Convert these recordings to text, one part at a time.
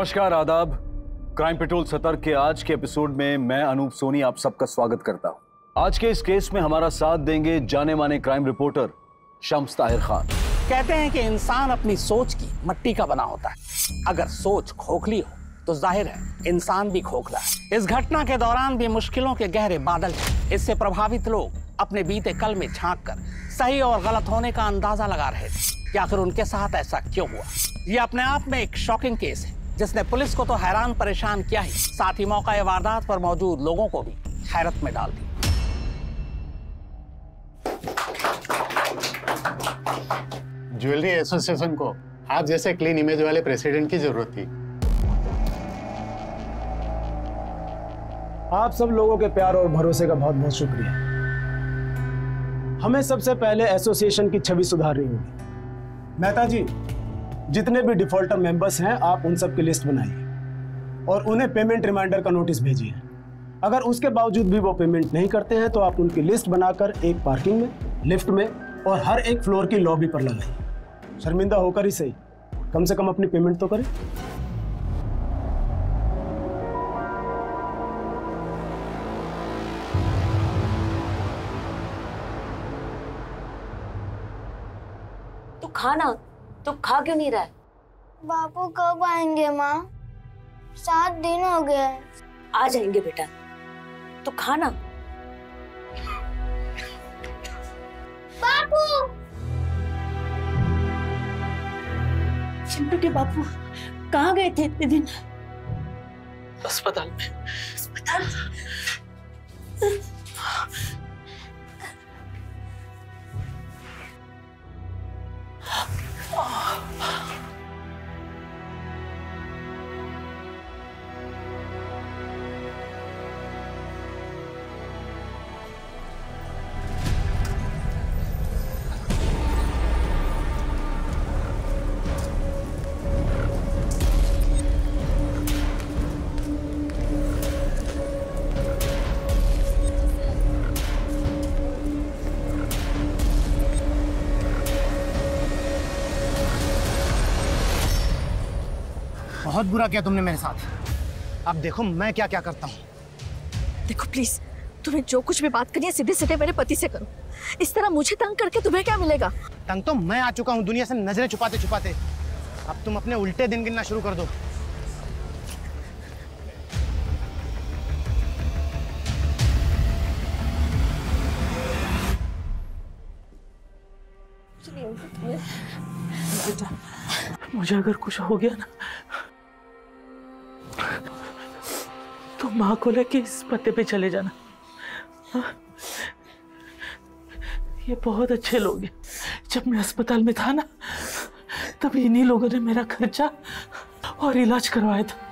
नमस्कार, आदाब। Crime petrol सतर्क के आज के एपिसोड में मैं अनूप सोनी आप सबका स्वागत करता हूं। आज के इस केस में हमारा साथ देंगे जाने माने क्राइम रिपोर्टर शम्स ताहिर खान। कहते हैं कि इंसान अपनी सोच की मट्टी का बना होता है। अगर सोच खोखली हो तो जाहिर है इंसान भी खोखला है। इस घटना के दौरान भी मुश्किलों के गहरे बादल थे। इससे प्रभावित लोग अपने बीते कल में झांक कर सही और गलत होने का अंदाजा लगा रहे थे कि आखिर उनके साथ ऐसा क्यों हुआ। ये अपने आप में एक शॉकिंग केस है जिसने पुलिस को तो हैरान परेशान किया ही, साथ ही मौका वारदात पर मौजूद लोगों को भी हैरत में डाल दिया। ज्वेलरी एसोसिएशन को आप जैसे क्लीन इमेज वाले प्रेसिडेंट की जरूरत थी। आप सब लोगों के प्यार और भरोसे का बहुत बहुत शुक्रिया। हमें सबसे पहले एसोसिएशन की छवि सुधारनी होगी। मेहता जी, जितने भी डिफॉल्टर मेंबर्स हैं आप उन सब की लिस्ट बनाइए और उन्हें पेमेंट रिमाइंडर का नोटिस भेजिए। अगर उसके बावजूद भी वो पेमेंट नहीं करते हैं तो आप उनकी लिस्ट बनाकर एक पार्किंग में, लिफ्ट में और हर एक फ्लोर की लॉबी पर लगाइए। शर्मिंदा होकर ही सही, कम से कम अपनी पेमेंट तो करें। खाना तो खा क्यों नहीं रहा है? बापू कब आएंगे माँ? 7 दिन हो गए। आ जाएंगे बेटा, तो खाना। बापू! चिंटू के बापू कहाँ गए थे इतने दिन? अस्पताल में। अस्पताल? बहुत बुरा किया तुमने मेरे साथ। अब देखो मैं क्या क्या करता हूँ। देखो प्लीज, तुम्हें जो कुछ भी बात करनी है सीधे सीधे मेरे पति से करो। इस तरह मुझे तंग करके तुम्हें क्या मिलेगा? तंग तो मैं आ चुका हूँ दुनिया से नजरें छुपाते छुपाते। अब तुम अपने उल्टे दिन गिनना शुरू कर दो। मुझे अगर कुछ हो गया ना तो माँ को लेके इस पते पे चले जाना। ये बहुत अच्छे लोग हैं। जब मैं अस्पताल में था ना तब इन्हीं लोगों ने मेरा खर्चा और इलाज करवाया था।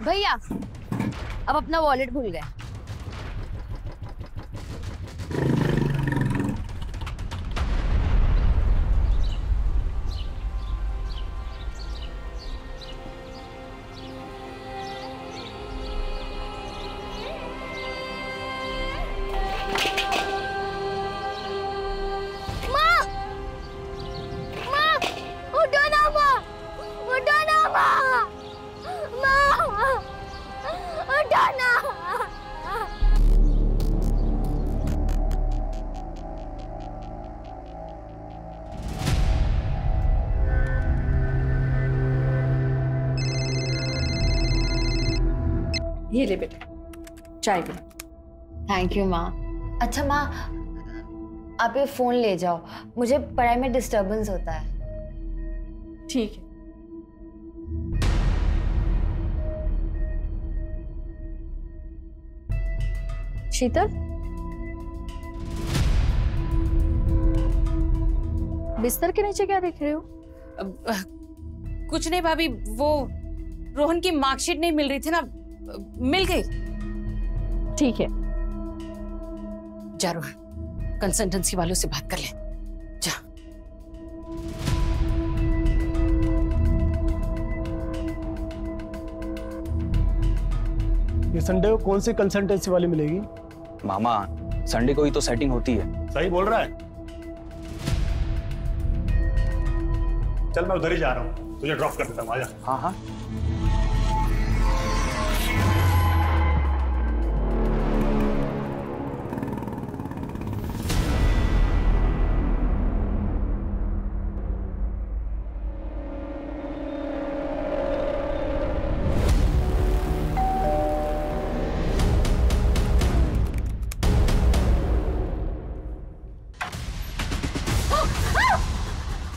भैया, अब अपना वॉलेट भूल गए। ये ले बेटा, चाय पी। थैंक यू माँ। अच्छा माँ, आप ये फोन ले जाओ, मुझे पढ़ाई में डिस्टरबेंस होता है। ठीक है। शीतल, बिस्तर के नीचे क्या देख रहे हो? कुछ नहीं भाभी, वो रोहन की मार्कशीट नहीं मिल रही थी ना, मिल गई। ठीक है, जा रोहन, कंसल्टेंसी वालों से बात कर ले। जा। ये संडे को कौन सी कंसल्टेंसी वाली मिलेगी? मामा संडे को ही तो सेटिंग होती है। सही बोल रहा है। चल मैं उधर ही जा रहा हूँ, तुझे ड्रॉप कर देता हूँ, आजा। हाँ हाँ।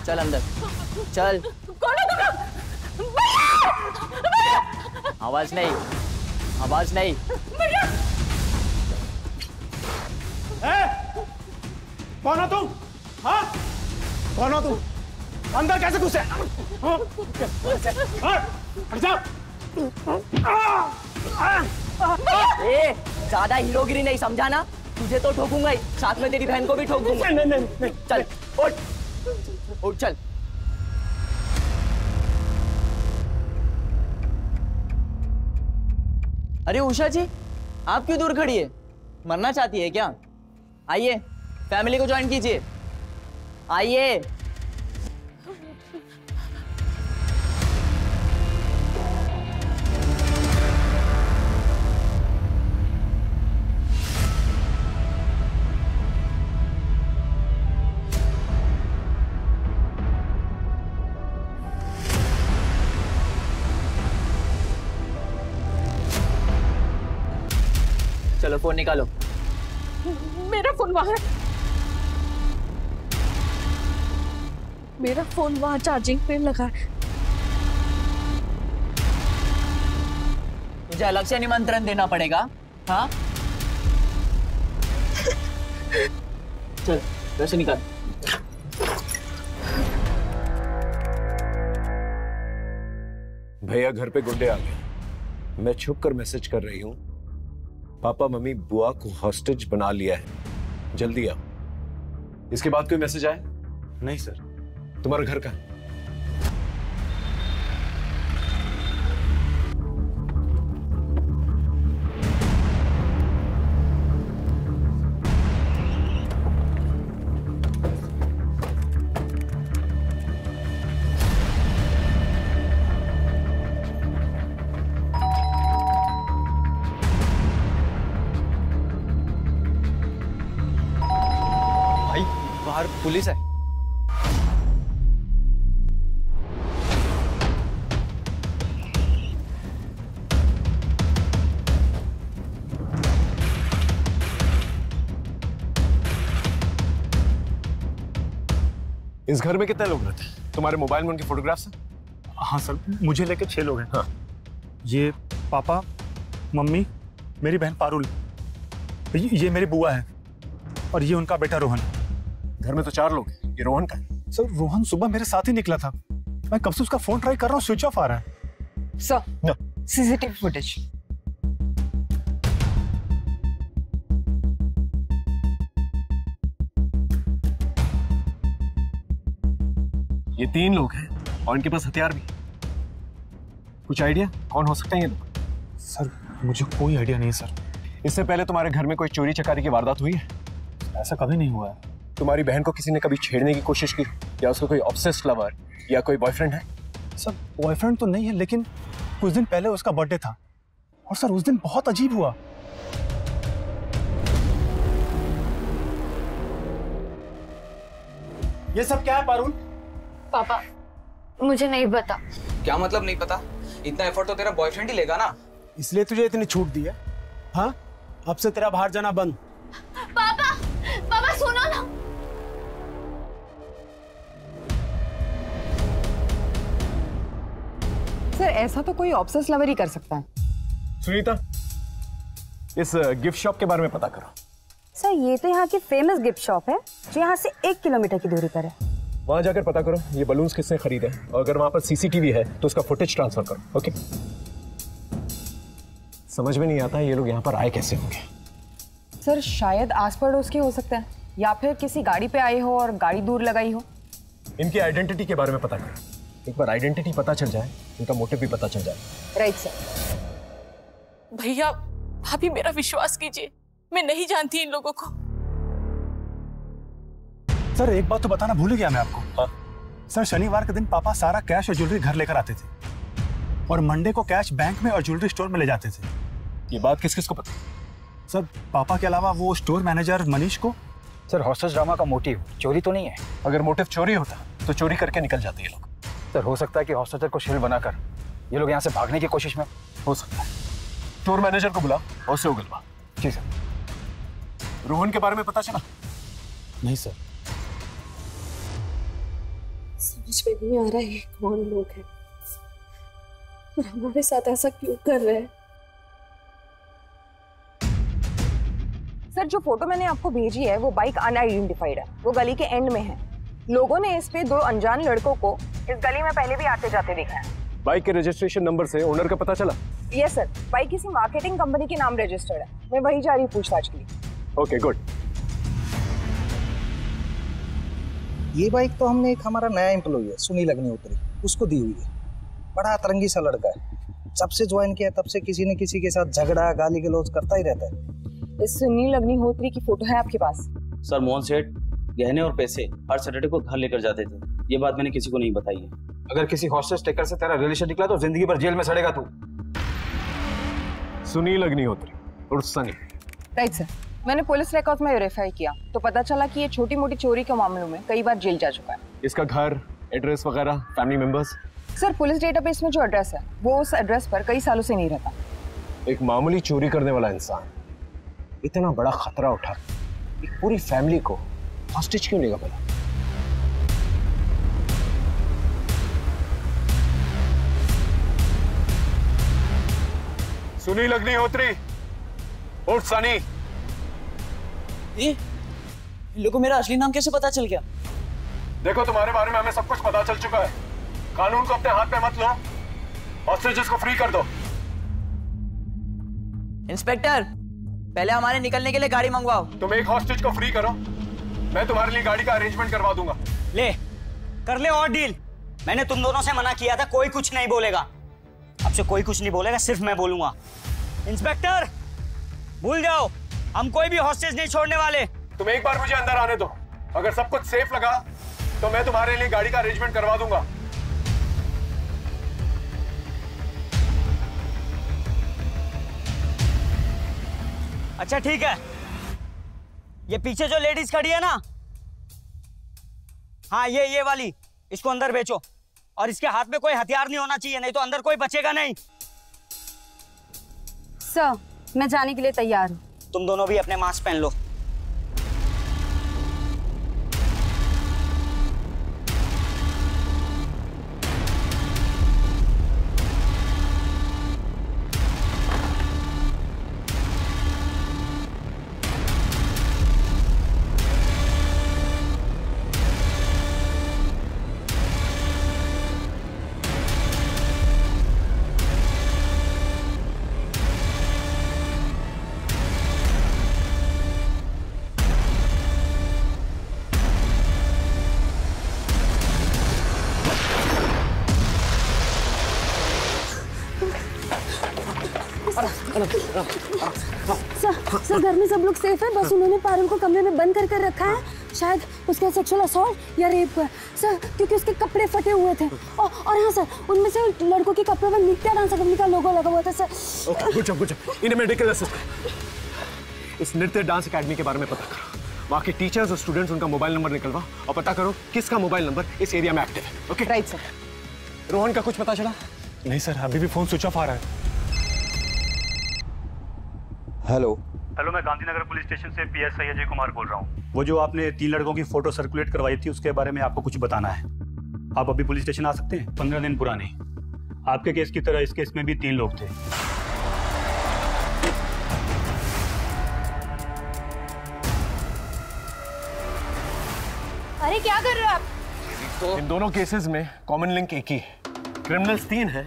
चल अंदर चल। आवाज नहीं, आवाज नहीं। कौन हो तुम? हाँ? कौन हो तुम? अंदर कैसे घुसे? हट जाओ। ज्यादा हीरोगिरी नहीं समझा ना, तुझे तो ठोकूंगा ही, साथ में तेरी बहन को भी ठोक दूंगा। नहीं। चल उठ उठ चल। अरे उषा जी, आप क्यों दूर खड़ी है? मरना चाहती है क्या? आइए, फैमिली को ज्वाइन कीजिए। आइए। चलो फोन निकालो। मेरा फोन वहां है। मेरा फोन वहां चार्जिंग पे लगा है। मुझे अलग से निमंत्रण देना पड़ेगा? हाँ चल वैसे निकाल। भैया घर पे गुंडे आ गए। मैं छुप कर मैसेज कर रही हूँ, पापा मम्मी बुआ को हॉस्टेज बना लिया है, जल्दी आओ। इसके बाद कोई मैसेज आया? नहीं सर। तुम्हारा घर कहाँ? बाहर पुलिस है। इस घर में कितने लोग रहते हैं? तुम्हारे मोबाइल में उनके फोटोग्राफ्स हैं? हाँ सर, मुझे लेके 6 लोग हैं। हाँ। ये पापा, मम्मी, मेरी बहन पारुल, ये मेरी बुआ है और ये उनका बेटा रोहन। घर में तो 4 लोग हैं। ये रोहन का है? सर रोहन सुबह मेरे साथ ही निकला था, मैं कब से उसका फोन ट्राई कर रहा हूँ, स्विच ऑफ आ रहा है। Sir CCTV footage. ये 3 लोग हैं और इनके पास हथियार भी। कुछ आइडिया कौन हो सकते हैं ये लोग? सर मुझे कोई आइडिया नहीं सर। इससे पहले तुम्हारे घर में कोई चोरी चकारी की वारदात हुई है? ऐसा कभी नहीं हुआ है। तुम्हारी बहन को किसी ने कभी छेड़ने की कोशिश की, या उसका कोई ऑब्सेस्ड लवर या कोई बॉयफ्रेंड है? सर बॉयफ्रेंड तो नहीं है, लेकिन कुछ दिन पहले उसका बर्थडे था और सर उस दिन बहुत अजीब हुआ। ये सब क्या है पारुल? पापा मुझे नहीं पता। क्या मतलब नहीं पता? इतना एफर्ट तो तेरा बॉयफ्रेंड ही लेगा ना। इसलिए तुझे इतनी छूट दी है? हाँ, अब से तेरा बाहर जाना बंद। पापा पापा सुनो ना। सर ऐसा तो कोई ऑब्सेस लवर ही कर सकता है। सुनीता, इस गिफ्ट शॉप के बारे में पता करो। सर ये तो यहाँ की फेमस गिफ्ट शॉप है जो यहाँ से 1 किलोमीटर की दूरी पर है। वहां जाकर पता करो ये बलून्स किसने खरीदे, और अगर वहां पर सीसीटीवी है तो उसका फुटेज ट्रांसफर करो। ओके? समझ में नहीं आता ये लोग यहाँ पर आए कैसे होंगे। सर शायद आस पड़ोस के हो सकते हैं, या फिर किसी गाड़ी पे आए हो और गाड़ी दूर लगाई हो। इनकी आइडेंटिटी के बारे में पता करें। एक बार आइडेंटिटी पता चल जाए, इनका मोटिव भी पता चल जाए। Right sir. भैया भाभी मेरा विश्वास कीजिए, मैं नहीं जानती इन लोगों को। सर एक बात तो बताना भूल गया मैं आपको। हाँ? सर शनिवार के दिन पापा सारा कैश और ज्वेलरी घर लेकर आते थे और मंडे को कैश बैंक में और ज्वेलरी स्टोर में ले जाते थे। ये बात किस किस को पता? सर पापा के अलावा वो स्टोर मैनेजर मनीष को। सर हॉस्टेज ड्रामा का मोटिव चोरी तो नहीं है? अगर मोटिव चोरी होता तो चोरी करके निकल जाते ये लोग। सर हो सकता है कि हॉस्टेजर को शील्ड बनाकर ये लोग यहाँ से भागने की कोशिश में। हो सकता है। स्टोर मैनेजर को बुला और उसे उगलवा। जी सर। रोहन के बारे में पता चला? नहीं सर। समझ में नहीं आ रहा है कौन लोग हैं और हमारे साथ ऐसा क्यों कर रहे हैं। सर जो फोटो मैंने आपको भेजी है वो बाइक अनआइडेंटिफाइड है, वो गली के एंड में है। लोगों ने इस पे 2 अनजान लड़कों को इस गली में पहले भी आते जाते देखा है। बाइक के रजिस्ट्रेशन नंबर से ओनर का पता चला? यस सर, बाइक किसी मार्केटिंग कंपनी के नाम रजिस्टर्ड है। मैं वही जा रही हूँ पूछताछ के लिए। Okay good. ये बाइक तो हमने एक हमारा नया एम्प्लॉय है सुनील अग्निहोत्री, उसको दी हुई है। बड़ा अतरंगी सा लड़का है, जब से ज्वाइन किया तब से किसी न किसी के साथ झगड़ा गाली गलौज करता ही रहता है। इस सुनील अग्निहोत्री की फोटो है आपके पास? सर मोहन सेठ गहने और पैसे हर सैटरडे को घर लेकर जाते थे, ये बात मैंने किसी को नहीं बताई है। अगर किसी हॉस्टेज टेकर से तेरा रिलेशन निकला तो जिंदगी भर जेल में सड़ेगा तू। सुनील अग्निहोत्री और सनी। राइट सर, मैंने पुलिस रिकॉर्ड में वेरीफाई किया तो पता चला कि ये छोटी मोटी चोरी के मामलों में कई बार जेल जा चुका है। इसका घर, एड्रेस वगैरह, family members? Sir police database में जो एड्रेस है वो उस एड्रेस पर कई सालों से नहीं रहता। एक मामूली चोरी करने वाला इंसान इतना बड़ा खतरा उठा एक पूरी फैमिली को हॉस्टेज क्यों लेगा भला? सुनील अग्निहोत्री और सनी। ये लोगों को मेरा असली नाम कैसे पता चल गया? देखो तुम्हारे बारे में हमें सब कुछ पता चल चुका है। कानून को अपने हाथ में मत लो, हॉस्टेजेस को फ्री कर दो। इंस्पेक्टर पहले हमारे निकलने के लिए गाड़ी मंगवाओ। तुम एक हॉस्टेज को फ्री करो, मैं तुम्हारे लिए गाड़ी का अरेंजमेंट करवा दूंगा। ले कर ले और डील। मैंने तुम दोनों से मना किया था, कोई कुछ नहीं बोलेगा। अब से कोई कुछ नहीं बोलेगा, सिर्फ मैं बोलूंगा। इंस्पेक्टर भूल जाओ, हम कोई भी हॉस्टेज नहीं छोड़ने वाले। तुम एक बार मुझे अंदर आने दो, अगर सब कुछ सेफ लगा तो मैं तुम्हारे लिए गाड़ी का अरेंजमेंट करवा दूंगा। अच्छा ठीक है, ये पीछे जो लेडीज खड़ी है ना, हाँ ये वाली, इसको अंदर बेचो और इसके हाथ में कोई हथियार नहीं होना चाहिए, नहीं तो अंदर कोई बचेगा नहीं। सर मैं जाने के लिए तैयार हूँ। तुम दोनों भी अपने मास्क पहन लो। सर घर में सब लोग सेफ है, बस उन्होंने पारुल को कमरे में बंद कर रखा है। शायद उसका सेक्सुअल असॉल्ट या रेप हुआ है सर, क्योंकि उसके कपड़े फटे हुए थे। और हाँ सर, उनमें से लड़कों के कपड़े पर नित्या डांस अकेडमी का लोगो लगा हुआ था सर। कुछ इन्हें मेडिकल असिस्टेंट, इस नृत्य डांस अकेडमी के बारे में पता करो, वहाँ के टीचर्स और स्टूडेंट्स, उनका मोबाइल नंबर निकलवा और पता करो किसका मोबाइल नंबर इस एरिया में एक्टिव है। Okay right sir. रोहन का कुछ पता चला? नहीं सर, अभी भी फोन स्विच ऑफ आ रहा है। हेलो मैं गांधीनगर पुलिस स्टेशन से पीएसआई अजय कुमार बोल रहा हूँ। वो जो आपने 3 लड़कों की फोटो सर्कुलेट करवाई थी उसके बारे में आपको कुछ बताना है। आप अभी पुलिस स्टेशन आ सकते हैं? 15 दिन पुराने। आपके केस की तरह इस केस में भी 3 लोग थे। अरे क्या कर रहे हो आप? इन दोनों केसेस में कॉमन लिंक एक ही है, क्रिमिनल्स 3 हैं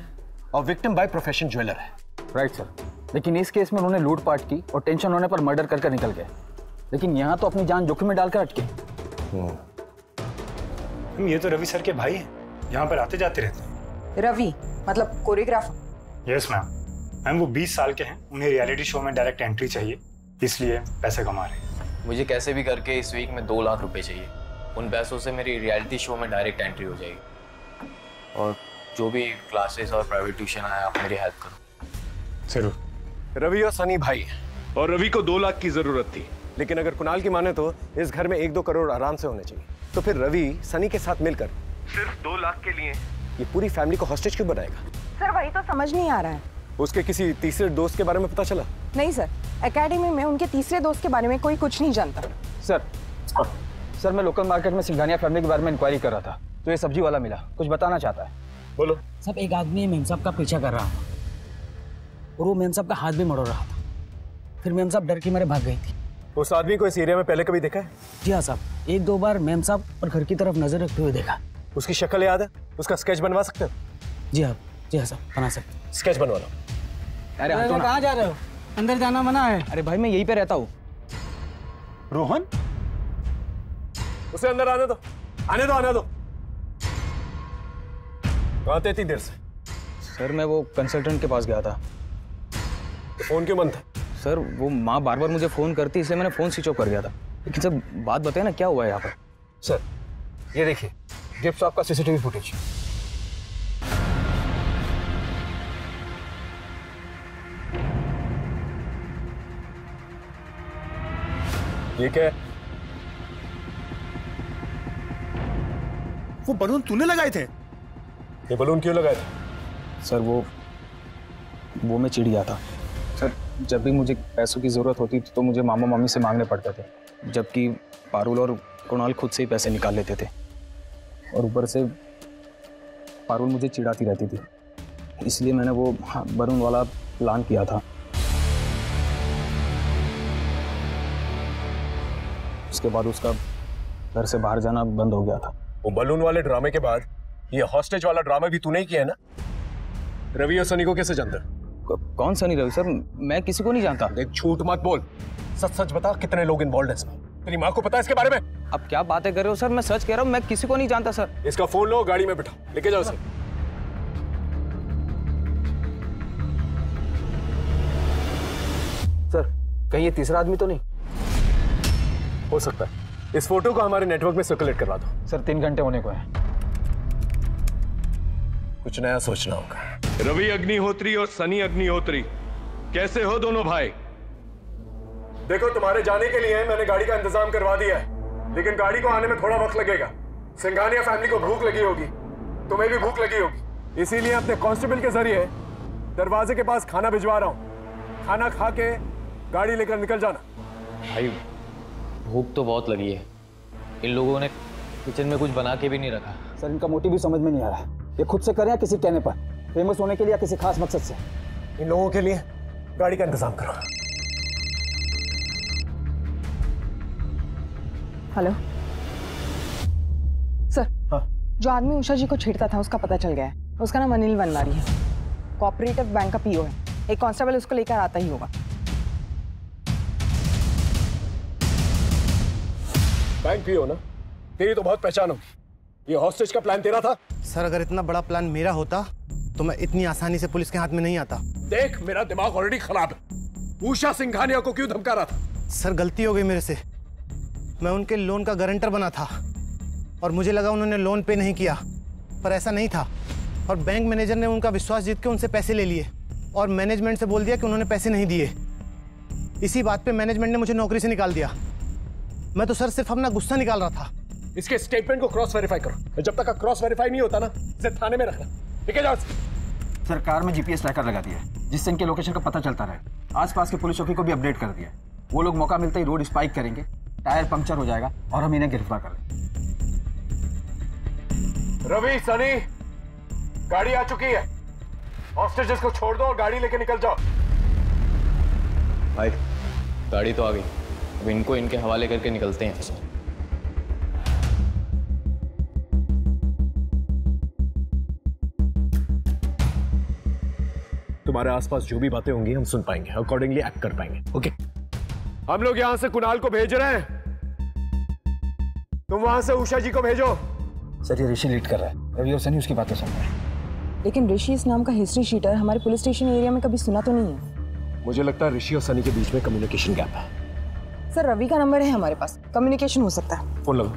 और विक्टिम बाय प्रोफेशन ज्वेलर है। Right sir. लेकिन इस केस में उन्होंने लूटपाट की और टेंशन होने पर मर्डर कर निकल गए। लेकिन यहाँ तो अपनी जान जोखिम में डालकर अटके। ये तो रवि सर के भाई हैं, यहाँ पर आते जाते रहते हैं। रवि मतलब कोरियोग्राफर? Yes ma'am. मैम वो 20 साल के हैं, उन्हें रियलिटी शो में डायरेक्ट एंट्री चाहिए, इसलिए पैसे कमा रहे हैं। मुझे कैसे भी करके इस वीक में 2 लाख रुपए चाहिए। उन पैसों से मेरी रियलिटी शो में डायरेक्ट एंट्री हो जाएगी। और जो भी क्लासेस और प्राइवेट ट्यूशन आया, आप मेरी हेल्प करो। जरूर। रवि और सनी भाई हैं और रवि को 2 लाख की जरूरत थी, लेकिन अगर कुणाल की माने तो इस घर में 1-2 करोड़ आराम से होने चाहिए। तो फिर रवि सनी के साथ मिलकर सिर्फ 2 लाख के लिए ये पूरी फैमिली को हॉस्टेज क्यों बनाएगा? सर वही तो समझ नहीं आ रहा है। उसके किसी तीसरे दोस्त के बारे में पता चला? नहीं सर, एकेडमी में उनके तीसरे दोस्त के बारे में कोई कुछ नहीं जानता। सर मैं लोकल मार्केट में सिंघानिया फैमिली के बारे में इंक्वायरी कर रहा था, तो ये सब्जी वाला मिला, कुछ बताना चाहता है। बोलो। सब एक आदमी मेम साहब का पीछा कर रहा था और वो मेम साहब का हाथ भी मरोड़ रहा था। फिर मेम साहब डर के मारे भाग गई थी। उस आदमी को इस एरिया में पहले कभी देखा है? जी हाँ साहब, 1-2 बार मेम साहब और घर की तरफ नजर रखते हुए देखा। उसकी शक्ल याद है? उसका स्केच बनवा सकते हो? जी हाँ साहब, बना सकते। स्केच बनवा लो। अरे कहाँ जा रहे हो? अंदर जाना मना है। अरे भाई मैं यहीं पे रहता हूँ। रोहन, उसे अंदर आने दो, आने दो। कहाँ थे इतनी देर से? सर मैं वो कंसल्टेंट के पास गया था। तो फोन क्यों बंद था? सर वो माँ बार बार मुझे फोन करती, इसलिए मैंने फोन स्विच ऑफ कर दिया था। लेकिन सर बात बताए ना क्या हुआ है यहाँ पर? सर ये देखिए गिफ्ट शॉप का सीसीटीवी फुटेज। ये क्या है? वो बलून तूने लगाए थे? ये बलून क्यों लगाए थे? सर वो मैं चिढ़ गया था। सर जब भी मुझे पैसों की ज़रूरत होती थी तो मुझे मामा मामी से मांगने पड़ते थे, जबकि पारुल और कुणाल खुद से ही पैसे निकाल लेते थे। और ऊपर से पारुल मुझे चिढ़ाती रहती थी, इसलिए मैंने वो बलून वाला प्लान किया था। उसके बाद उसका घर से बाहर जाना बंद हो गया था। वो बलून वाले ड्रामे के बाद ये हॉस्टेज वाला ड्रामा भी तूने ही किया है ना? रवि और सनी को कैसे जानता? कौन सनी? रवि सर मैं किसी को नहीं जानता। देख झूठ मत बोल, सच सच बता कितने लोग इन्वॉल्व हैं इसमें? तेरी माँ को पता है इसके बारे में? अब क्या बातें कर रहे हो सर? मैं सच कह रहा हूँ, मैं किसी को नहीं जानता सर। इसका फोन लो, गाड़ी में बिठा, लेके जाओ सर। सर कहीं ये तीसरा आदमी तो नहीं? हो सकता है। इस फोटो को हमारे नेटवर्क में सर्कुलेट करवा दो। सर 3 घंटे होने को है। कुछ नया सोचना होगा। रवि अग्निहोत्री और सनी अग्निहोत्री, कैसे हो दोनों भाई? देखो तुम्हारे जाने के लिए मैंने गाड़ी का इंतजाम करवा दिया है, लेकिन गाड़ी को आने में थोड़ा वक्त लगेगा। सिंघानिया फैमिली को भूख लगी होगी, तुम्हें भी भूख लगी होगी, इसीलिए अपने कांस्टेबल के जरिए दरवाजे के पास खाना भिजवा रहा हूँ। खाना खा के गाड़ी लेकर निकल जाना। भाई भूख तो बहुत लगी है, इन लोगों ने किचन में कुछ बना के भी नहीं रखा। सर इनका मोटिव भी समझ में नहीं आ रहा, ये खुद से करें या किसी कहने पर, फेमस होने के लिए या किसी खास मकसद से? इन लोगों के लिए गाड़ी का इंतजाम करो। Hello sir. हाँ? जो आदमी उषा जी को छेड़ता था उसका पता चल गया है। उसका नाम अनिल वनवारी है, कोऑपरेटिव बैंक का पीओ है। एक कांस्टेबल उसको लेकर आता ही होगा। बैंक पीओ ना? तेरी तो बहुत पहचान होगी। ये हॉस्टेज का प्लान तेरा था? सर अगर इतना बड़ा प्लान मेरा होता तो मैं इतनी आसानी से पुलिस के हाथ में नहीं आता। देख मेरा दिमाग ऑलरेडी खराब है। उषा सिंघानिया को क्यों धमका रहा था? सर गलती हो गई मेरे से, मैं उनके लोन का गारंटर बना था और मुझे लगा उन्होंने लोन पे नहीं किया, पर ऐसा नहीं था। और बैंक मैनेजर ने उनका विश्वास जीत के उनसे पैसे ले लिए और मैनेजमेंट से बोल दिया कि उन्होंने पैसे नहीं दिए। इसी बात पे मैनेजमेंट ने मुझे नौकरी से निकाल दिया। मैं तो सर सिर्फ अपना गुस्सा निकाल रहा था। इसके स्टेटमेंट को क्रॉस वेरीफाई करो। जब तक का क्रॉस वेरीफाई नहीं होता ना, इसे थाने में रखना। ठीक है जाओ। सर कार में जीपीएस ट्रैकर लगा दिया है, जिससे इनके लोकेशन का पता चलता रहे। आसपास के पुलिस चौकी को भी अपडेट कर दिया है। वो लोग मौका मिलते ही रोड स्पाइक करेंगे, टायर पंक्चर हो जाएगा और हम इन्हें गिरफ्तार कर लेंगे। रवि, सनी, गाड़ी आ चुकी है। हॉस्टेजेस को छोड़ दो और गाड़ी लेके निकल जाओ। भाई गाड़ी तो आ गई, अब इनको इनके हवाले करके निकलते हैं। तुम्हारे आसपास जो भी बातें होंगी हम सुन पाएंगे, अकॉर्डिंगली एक्ट कर पाएंगे। ओके, हम लोग यहां से कुणाल को भेज रहे हैं, तुम वहां से उषा जी को भेजो। सर ये ऋषि लीड कर रहा है, रवि और सनी उसकी बातें सुन रहे हैं। लेकिन ऋषि इस नाम का हिस्ट्री शीटर हमारे पुलिस स्टेशन एरिया में कभी सुना तो नहीं है। मुझे लगता है ऋषि और सनी के बीच में कम्युनिकेशन गैप है। सर रवि का नंबर है हमारे पास, कम्युनिकेशन हो सकता है। फोन लगाओ।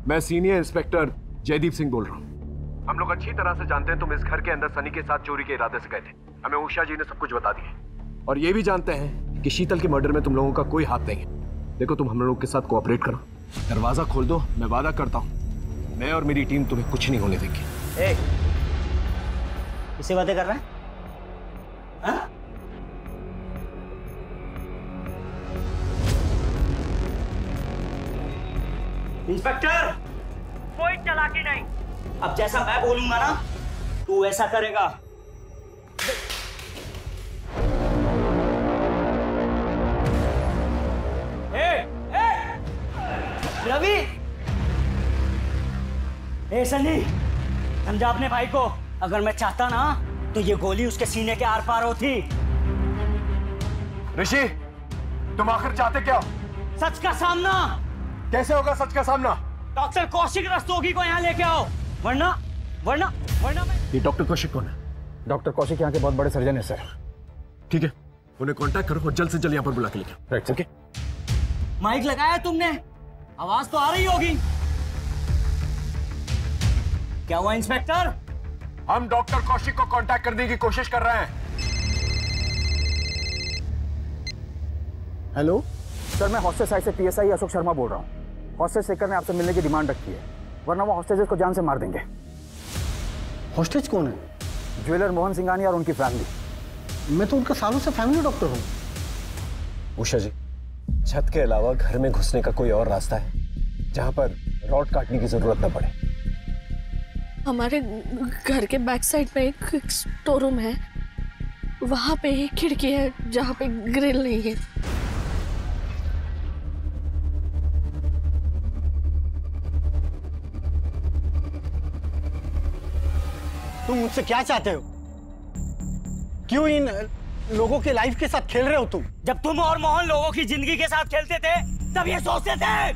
मैं सीनियर इंस्पेक्टर जयदीप सिंह बोल रहा हूँ। हम लोग अच्छी तरह से जानते हैं तुम इस घर के अंदर सनी के साथ चोरी के इरादे से गए थे। हमें उषा जी ने सब कुछ बता दिया और ये भी जानते हैं कि शीतल के मर्डर में तुम लोगों का कोई हाथ नहीं है। देखो तुम हम लोगों के साथ कोऑपरेट करो, दरवाजा खोल दो, मैं वादा करता हूँ मैं और मेरी टीम तुम्हें कुछ नहीं होने देंगे। किससे बातें कर रहा है? हाँ? इंस्पेक्टर, कोई चालाकी नहीं। अब जैसा मैं बोलूंगा ना तू ऐसा करेगा। रवि, सनी, समझा अपने भाई को। अगर मैं चाहता ना तो ये गोली उसके सीने के आर पार होती। ऋषि, तुम आखिर चाहते क्या? सच का सामना। कैसे होगा सच का सामना? डॉक्टर कौशिक रस्तोगी को यहाँ लेके आओ, वरना वरना वरना मैं... ये डॉक्टर कौशिक कौन है? डॉक्टर कौशिक यहाँ के बहुत बड़े सर्जन है सर। ठीक है, उन्हें कांटेक्ट करो और जल्द से जल्द यहाँ पर बुला के लेके। Right, okay. माइक लगाया तुमने? आवाज तो आ रही होगी। क्या हुआ इंस्पेक्टर? हम डॉक्टर कौशिक को कांटेक्ट करने की कोशिश कर रहे हैं। हेलो सर, मैं हॉस्टेज साइड से पीएसआई अशोक शर्मा बोल रहा हूँ। हॉस्टेज शेखर ने आपसे मिलने की डिमांड रखी है, वरना वो हॉस्टेजेस को जान से मार देंगे। हॉस्टेज कौन है? ज्वेलर मोहन सिंघानिया और उनकी फैमिली। मैं तो उनका सालों से फैमिली डॉक्टर हूँ। उषा जी, छत के अलावा घर में घुसने का कोई और रास्ता है जहां पर रॉड काटने की जरूरत न पड़े? हमारे घर के बैक साइड में एक स्टोर रूम है, वहां पे एक खिड़की है जहां पे ग्रिल नहीं है। तुम मुझसे क्या चाहते हो? क्यों इन लोगों के लाइफ के साथ खेल रहे हो तुम? जब तुम और मोहन लोगों की जिंदगी के साथ खेलते थे तब ये सोचते थे।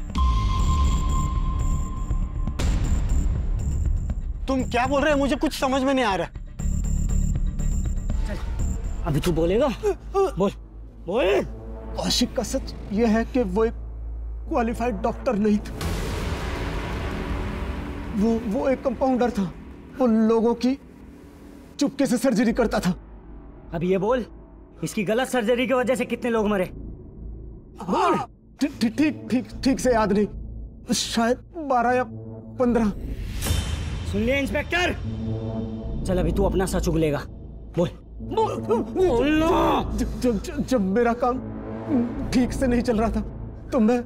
तुम क्या बोल रहे हो? मुझे कुछ समझ में नहीं आ रहा। अभी तू बोलेगा? बोल बोल। कौशिक का सच यह है कि वो एक क्वालिफाइड डॉक्टर नहीं था। वो एक कंपाउंडर था। वो लोगों की चुपके से सर्जरी करता था। अभी ये बोल, इसकी गलत सर्जरी की वजह से कितने लोग मरे? बोल। ठीक से याद नहीं, शायद 12 या 15। सुन लिया इंस्पेक्टर? चल अभी तू अपना सच उगलेगा। बोल बोल। जब मेरा काम ठीक से नहीं चल रहा था तो मैं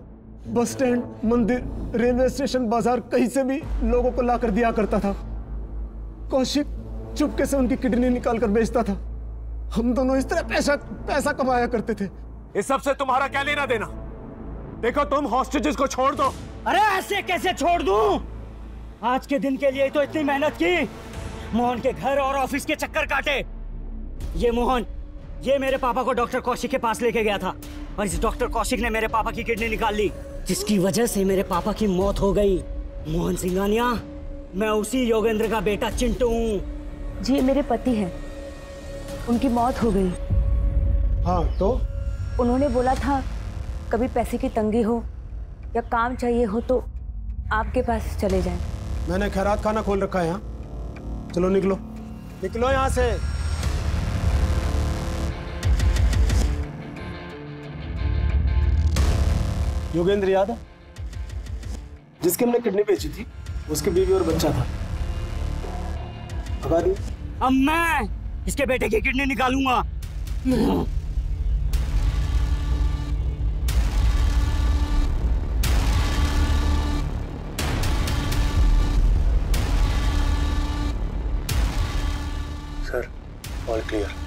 बस स्टैंड, मंदिर, रेलवे स्टेशन, बाजार कहीं से भी लोगों को लाकर दिया करता था। कौशिक चुपके से उनकी किडनी निकाल कर बेचता था। हम दोनों इस तरह पैसा कमाया करते थे। इस सब से तुम्हारा क्या लेना देना? देखो तुम हॉस्टेजेस को छोड़ दो। अरे ऐसे कैसे छोड़ दूं? आज के दिन के लिए तो इतनी मेहनत की, मोहन के घर और ऑफिस के चक्कर काटे। ये मोहन, ये मेरे पापा को डॉक्टर कौशिक के पास लेके गया था और इस डॉक्टर कौशिक ने मेरे पापा की किडनी निकाल ली, जिसकी वजह से मेरे पापा की मौत हो गई। मोहन सिंघानिया, मैं उसी योगेंद्र का बेटा चिंटू हूँ। जी मेरे पति हैं, उनकी मौत हो गई। हाँ तो? उन्होंने बोला था कभी पैसे की तंगी हो या काम चाहिए हो तो आपके पास चले जाएं। मैंने खैरात खाना खोल रखा है यहाँ। चलो निकलो, निकलो यहाँ से। योगेंद्र याद है? जिसकी हमने किडनी बेची थी, उसकी बीवी और बच्चा था। भगा दिया। अब मैं इसके बेटे की किडनी निकालूंगा। Sir, all clear.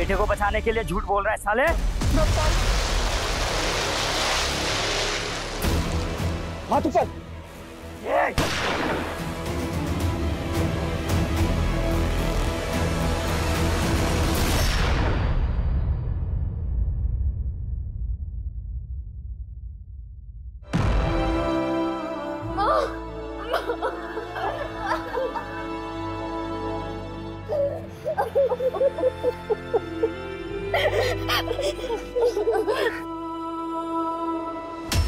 बेटे को बचाने के लिए झूठ बोल रहा है साले। हाथ ऊपर।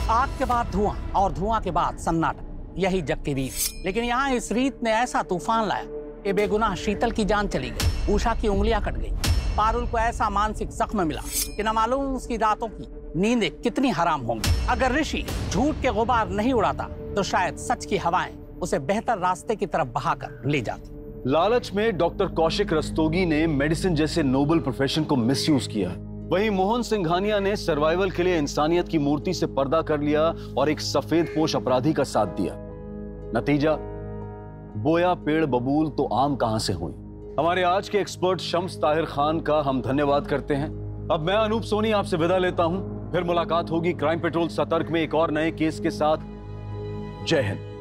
आग के बाद धुआं और धुआं के बाद सन्नाटा, यही जग की रीत। लेकिन यहाँ इस रीत ने ऐसा तूफान लाया कि बेगुनाह शीतल की जान चली गई, उषा की उंगलियां कट गई, पारुल को ऐसा मानसिक जख्म मिला कि न मालूम उसकी रातों की नींदें कितनी हराम होंगी। अगर ऋषि झूठ के गुबार नहीं उड़ाता तो शायद सच की हवाएं उसे बेहतर रास्ते की तरफ बहाकर ले जाती। लालच में डॉक्टर कौशिक रस्तोगी ने मेडिसिन जैसे नोबल प्रोफेशन को मिसयूज किया। वहीं मोहन सिंघानिया ने सर्वाइवल के लिए इंसानियत की मूर्ति से पर्दा कर लिया और एक सफेद पोश अपराधी का साथ दिया। नतीजा, बोया पेड़ बबूल तो आम कहां से हुई। हमारे आज के एक्सपर्ट शम्स ताहिर खान का हम धन्यवाद करते हैं। अब मैं अनूप सोनी आपसे विदा लेता हूं। फिर मुलाकात होगी क्राइम पेट्रोल सतर्क में एक और नए केस के साथ। जय हिंद।